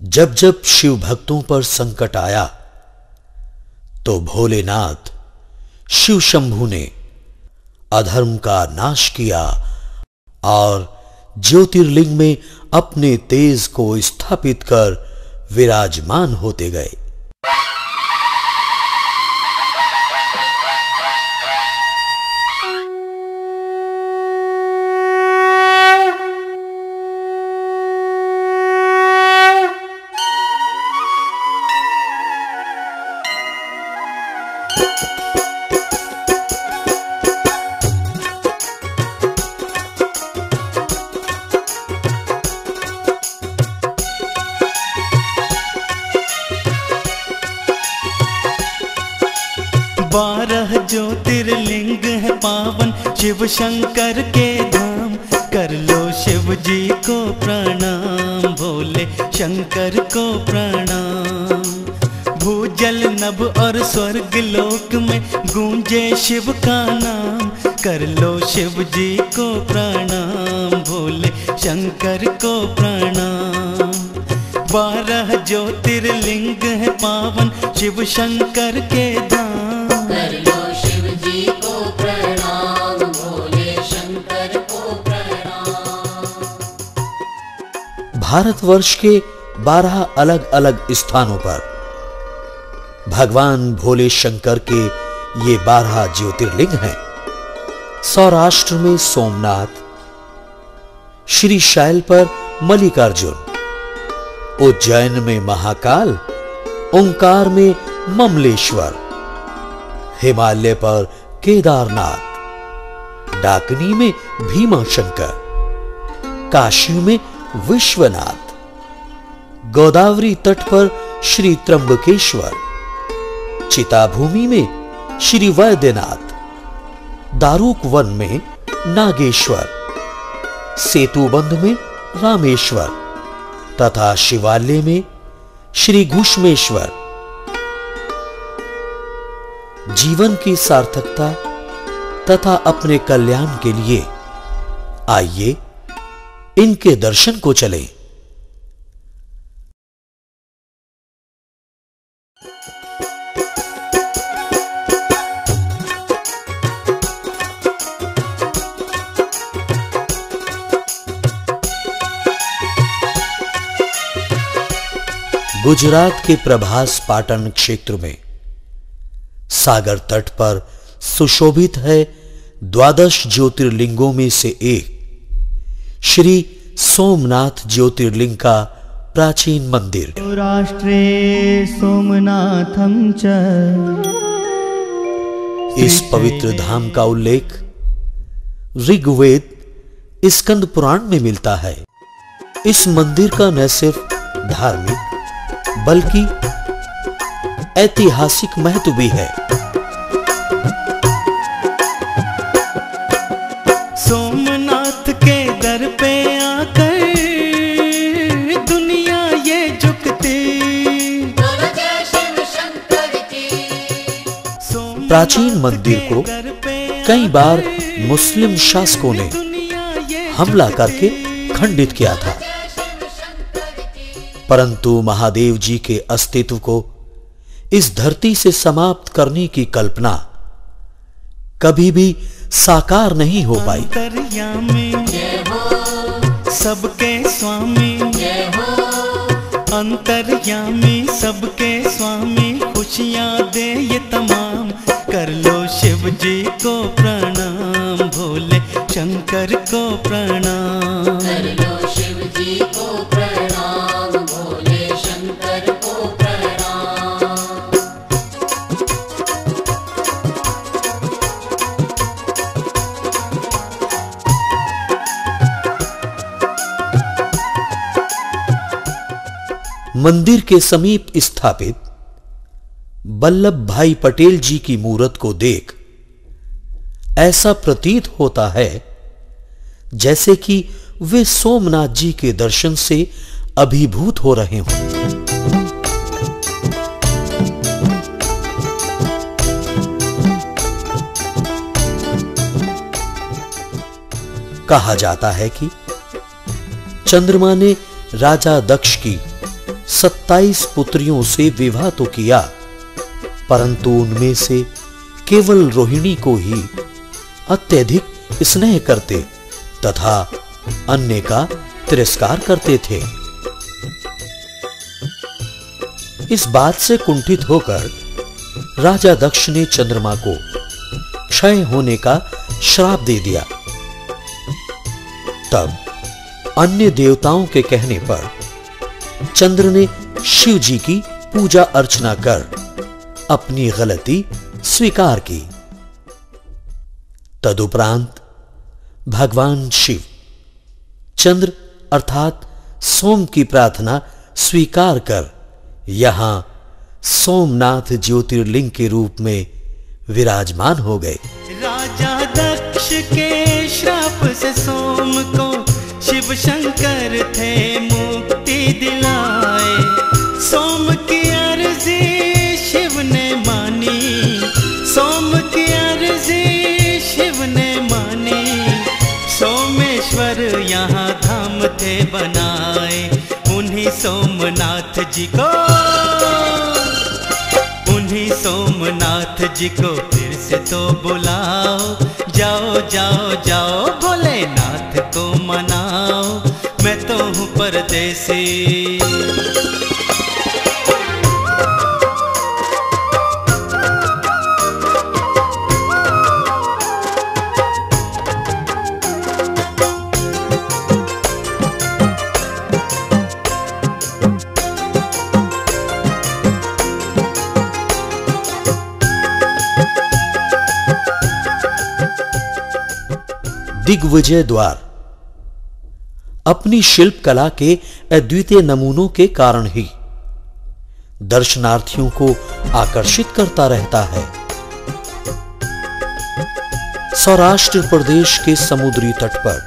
जब जब शिव भक्तों पर संकट आया तो भोलेनाथ शिव शंभू ने अधर्म का नाश किया और ज्योतिर्लिंग में अपने तेज को स्थापित कर विराजमान होते गए। बारह ज्योतिर्लिंग है पावन शिव शंकर के धाम, कर लो शिव जी को प्रणाम, भोले शंकर को प्रणाम। भूजल नभ और स्वर्ग लोक में गूंजे शिव का नाम, कर लो शिव जी को प्रणाम, भोले शंकर को प्रणाम। बारह ज्योतिर्लिंग है पावन शिव शंकर के धाम, कर लो शिव जी को प्रणाम, भोले शंकर को प्रणाम। भारतवर्ष के 12 अलग अलग स्थानों पर भगवान भोले शंकर के ये 12 ज्योतिर्लिंग हैं। सौराष्ट्र में सोमनाथ, श्रीशैल पर मल्लिकार्जुन, उज्जैन में महाकाल, ओंकार में ममलेश्वर, हिमालय पर केदारनाथ, डाकनी में भीमाशंकर, काशी में विश्वनाथ, गोदावरी तट पर श्री त्र्यंबकेश्वर, चिताभूमि में श्री वैद्यनाथ, दारुक वन में नागेश्वर, सेतुबंध में रामेश्वर तथा शिवालय में श्री घुष्मेश्वर। जीवन की सार्थकता तथा अपने कल्याण के लिए आइए इनके दर्शन को चलें। गुजरात के प्रभास पाटन क्षेत्र में सागर तट पर सुशोभित है 12 ज्योतिर्लिंगों में से एक श्री सोमनाथ ज्योतिर्लिंग का प्राचीन मंदिर। राष्ट्रे सोमनाथम च, इस पवित्र धाम का उल्लेख ऋग्वेद स्कंद पुराण में मिलता है। इस मंदिर का न सिर्फ धार्मिक बल्कि ऐतिहासिक महत्व भी है। सोमनाथ के दर पे आकर दुनिया ये झुकती, शिव शंकर की। प्राचीन मंदिर को कई बार मुस्लिम शासकों ने हमला करके खंडित किया था, परंतु महादेव जी के अस्तित्व को इस धरती से समाप्त करने की कल्पना कभी भी साकार नहीं हो पाई। अंतर्यामी सबके स्वामी, अंतर्यामी सबके स्वामी, खुशियां दे ये तमाम, कर लो शिव जी को प्रणाम, भोले शंकर को प्रणाम। कर लो शिव जी को प्रणाम, भोले शंकर को प्रणाम। मंदिर के समीप स्थापित वल्लभ भाई पटेल जी की मूर्त को देख ऐसा प्रतीत होता है जैसे कि वे सोमनाथ जी के दर्शन से अभिभूत हो रहे हों। कहा जाता है कि चंद्रमा ने राजा दक्ष की 27 पुत्रियों से विवाह तो किया, परंतु उनमें से केवल रोहिणी को ही अत्यधिक स्नेह करते तथा अन्य का तिरस्कार करते थे। इस बात से कुंठित होकर राजा दक्ष ने चंद्रमा को क्षय होने का श्राप दे दिया। तब अन्य देवताओं के कहने पर चंद्र ने शिव जी की पूजा अर्चना कर अपनी गलती स्वीकार की। तदुपरांत भगवान शिव चंद्र अर्थात सोम की प्रार्थना स्वीकार कर यहां सोमनाथ ज्योतिर्लिंग के रूप में विराजमान हो गए। राजा दक्ष के श्राप से सोम को शिव शंकर थे मुक्ति दिलाए। सोम की अर्जी शिव ने मानी, सोम की अर्जी शिव ने मानी। सोमेश्वर यहाँ धाम थे बनाए, उन्हीं सोमनाथ जी को, उन्हीं सोमनाथ जी को फिर से तो बुलाओ। जाओ जाओ जाओ भोलेनाथ को मनाओ, मैं तो हूँ परदेसी। दिग्विजय द्वार अपनी शिल्प कला के अद्वितीय नमूनों के कारण ही दर्शनार्थियों को आकर्षित करता रहता है। सौराष्ट्र प्रदेश के समुद्री तट पर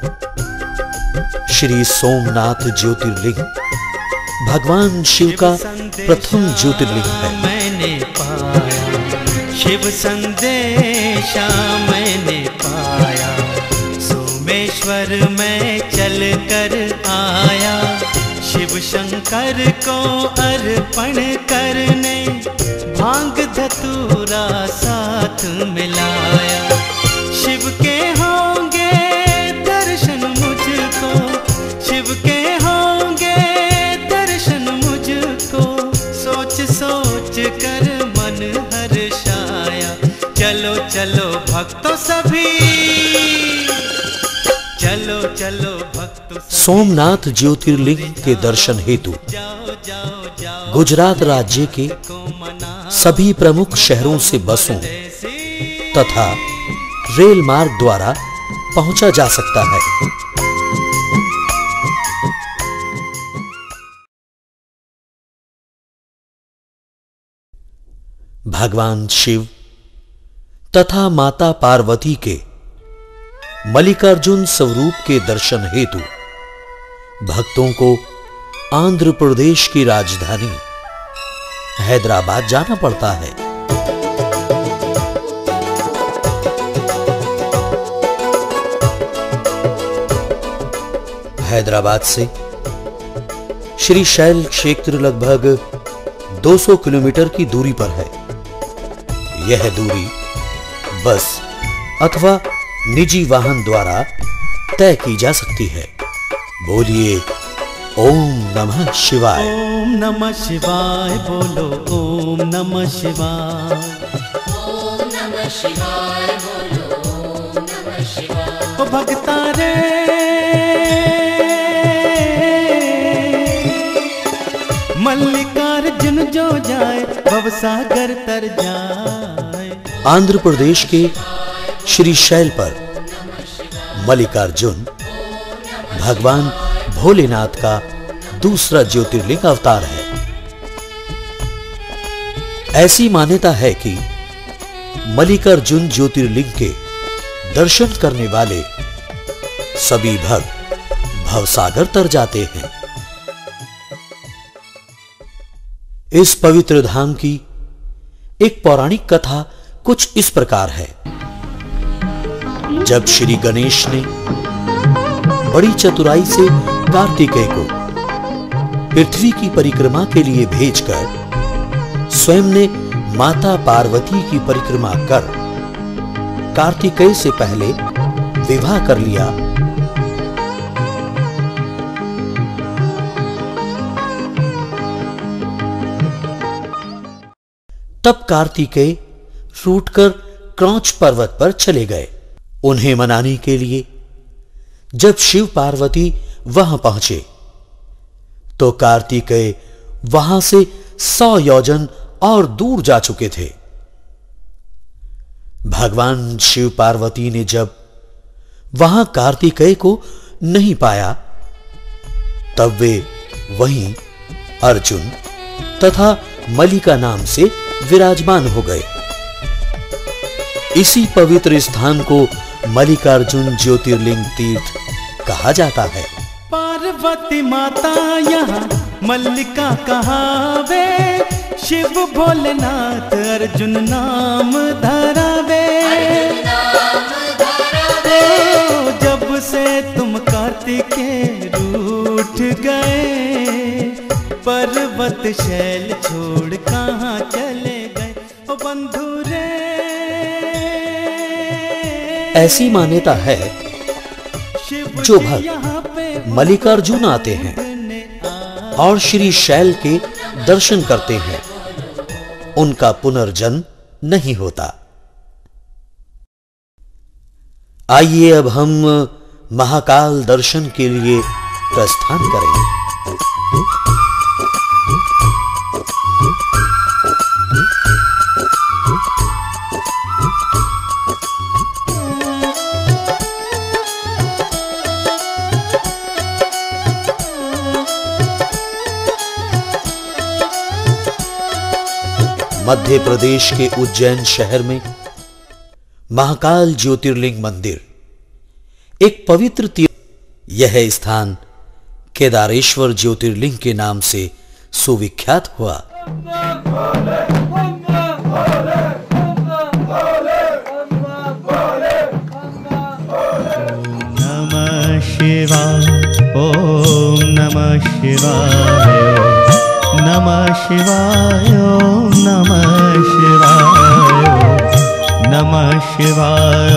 श्री सोमनाथ ज्योतिर्लिंग भगवान शिव का प्रथम ज्योतिर्लिंग है। मैंने पाया शिव संदेशा मैंने पाया, सोमेश्वर में चल कर आया। शिव शंकर को अर्पण करने भांग धतूरा साथ मिलाया। शिव के होंगे दर्शन मुझको, शिव के होंगे दर्शन मुझको। सोच सोच कर मन हर्षाया। चलो चलो भक्तों सभी, चलो चलो भक्तों सभी। सोमनाथ ज्योतिर्लिंग के दर्शन हेतु गुजरात राज्य के सभी प्रमुख शहरों से बसों तथा रेल मार्ग द्वारा पहुंचा जा सकता है। भगवान शिव तथा माता पार्वती के मल्लिकार्जुन स्वरूप के दर्शन हेतु भक्तों को आंध्र प्रदेश की राजधानी हैदराबाद जाना पड़ता है। हैदराबाद से श्री शैल क्षेत्र लगभग 200 किलोमीटर की दूरी पर है। यह दूरी बस अथवा निजी वाहन द्वारा तय की जा सकती है। बोलिए ओम नमः शिवाय। ओम नमः शिवाय बोलो, ओम नमः शिवाय। ओम नमः शिवाय बोलो, ओम नमः शिवाय। ओ भक्ता रे मल्लिकार्जुन जो जाए भवसागर तर जाए। आंध्र प्रदेश के श्री शैल पर मल्लिकार्जुन भगवान भोलेनाथ का दूसरा ज्योतिर्लिंग अवतार है। ऐसी मान्यता है कि मल्लिकार्जुन ज्योतिर्लिंग के दर्शन करने वाले सभी भक्त भवसागर तर जाते हैं। इस पवित्र धाम की एक पौराणिक कथा कुछ इस प्रकार है। जब श्री गणेश ने बड़ी चतुराई से कार्तिकेय को पृथ्वी की परिक्रमा के लिए भेजकर स्वयं ने माता पार्वती की परिक्रमा कर कार्तिकेय से पहले विवाह कर लिया। तब कार्तिकेय रूठकर क्रौंच पर्वत पर चले गए। उन्हें मनाने के लिए जब शिव पार्वती वहां पहुंचे तो कार्तिकेय वहां से 100 योजन और दूर जा चुके थे। भगवान शिव पार्वती ने जब वहां कार्तिकेय को नहीं पाया तब वे वहीं अर्जुन तथा मल्लिका नाम से विराजमान हो गए। इसी पवित्र स्थान को मल्लिकार्जुन ज्योतिर्लिंग तीर्थ कहा जाता है। पार्वती माता यहाँ मल्लिका कहावे, शिव भोलेनाथ अर्जुन नाम धरावे। जब से तुम कार्तिकेय रूठ गए, पर्वत शैल छोड़ कहाँ चले गए ओ बंधु रे। ऐसी मान्यता है जो भक्त मल्लिकार्जुन आते हैं और श्री शैल के दर्शन करते हैं, उनका पुनर्जन्म नहीं होता। आइए अब हम महाकाल दर्शन के लिए प्रस्थान करें। मध्य प्रदेश के उज्जैन शहर में महाकाल ज्योतिर्लिंग मंदिर एक पवित्र तीर्थ। यह स्थान केदारेश्वर ज्योतिर्लिंग के नाम से सुविख्यात हुआ। नमः शिवाय, ओम नमः शिवाय, नमः शिवाय, नमः शिवाय, नमः शिवाय,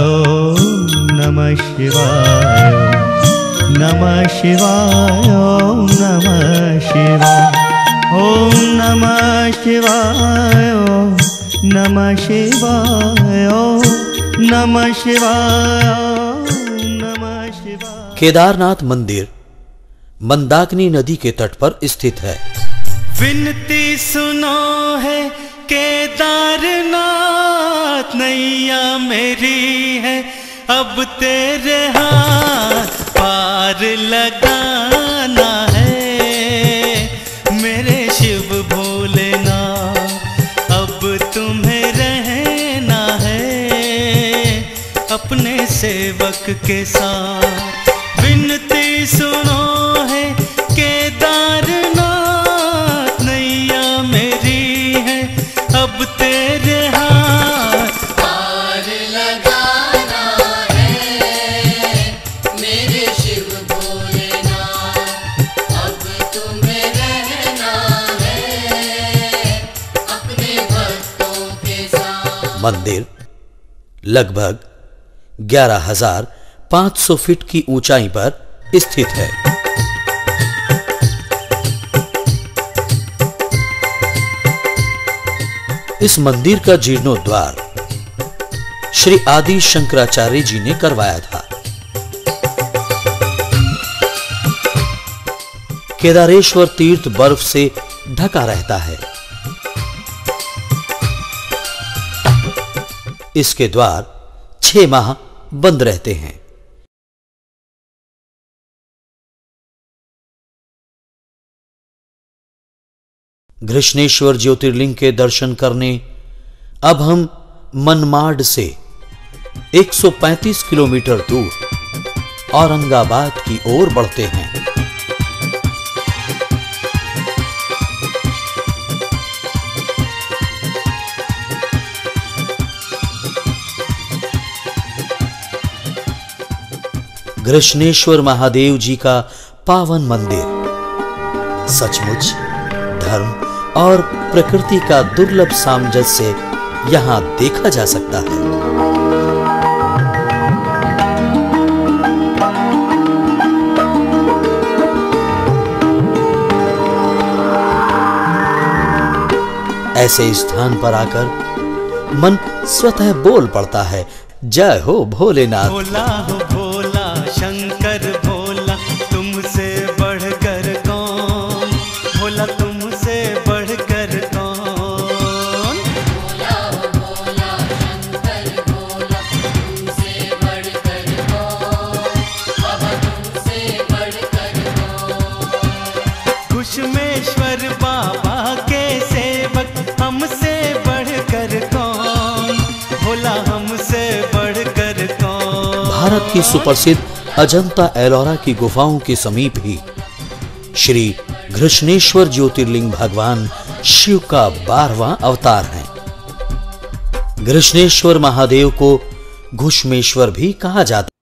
नमः शिवाय, नमः शिवाय, नमः शिवाय, ओम नमः शिवाय, नमः शिवाय, नमः शिवाय, नमः शिवाय। केदारनाथ मंदिर मंदाकिनी नदी के तट पर स्थित है। विनती सुनो है केदारनाथ, नैया मेरी है अब तेरे हाथ पार लगाना है। मेरे शिव भोलेनाथ अब तुम्हें रहना है अपने सेवक के साथ। विनती सुनो है केदारनाथ, अब तेरे हाथ पार लगाना है। मेरे शिव भोलेनाथ अब तुम्हें रहना है अपने भक्तों के साथ। मंदिर लगभग 11,500 फीट की ऊंचाई पर स्थित है। इस मंदिर का जीर्णोद्धार श्री आदि शंकराचार्य जी ने करवाया था। केदारेश्वर तीर्थ बर्फ से ढका रहता है। इसके द्वार 6 माह बंद रहते हैं। घृष्णेश्वर ज्योतिर्लिंग के दर्शन करने अब हम मनमाड से 135 किलोमीटर दूर औरंगाबाद की ओर बढ़ते हैं। घृष्णेश्वर महादेव जी का पावन मंदिर सचमुच धर्म और प्रकृति का दुर्लभ सामंजस्य यहां देखा जा सकता है। ऐसे स्थान पर आकर मन स्वतः बोल पड़ता है, जय हो भोलेनाथ। भोला हो भोला शंकर भोला, तुमसे बढ़कर कौन, भोला तुमसे बढ़कर कौन। भोला हो भोला शंकर भोला, तुमसे बढ़कर कौन, बाबा तुमसे बढ़कर कौन। कुशमेश्वर बाबा के सेवक, हमसे बढ़कर कौन, भोला हमसे बढ़कर कौन। भारत की सुप्रसिद्ध अजंता एलोरा की गुफाओं के समीप ही श्री घृष्णेश्वर ज्योतिर्लिंग भगवान शिव का 12वां अवतार है। घृष्णेश्वर महादेव को घुष्मेश्वर भी कहा जाता है।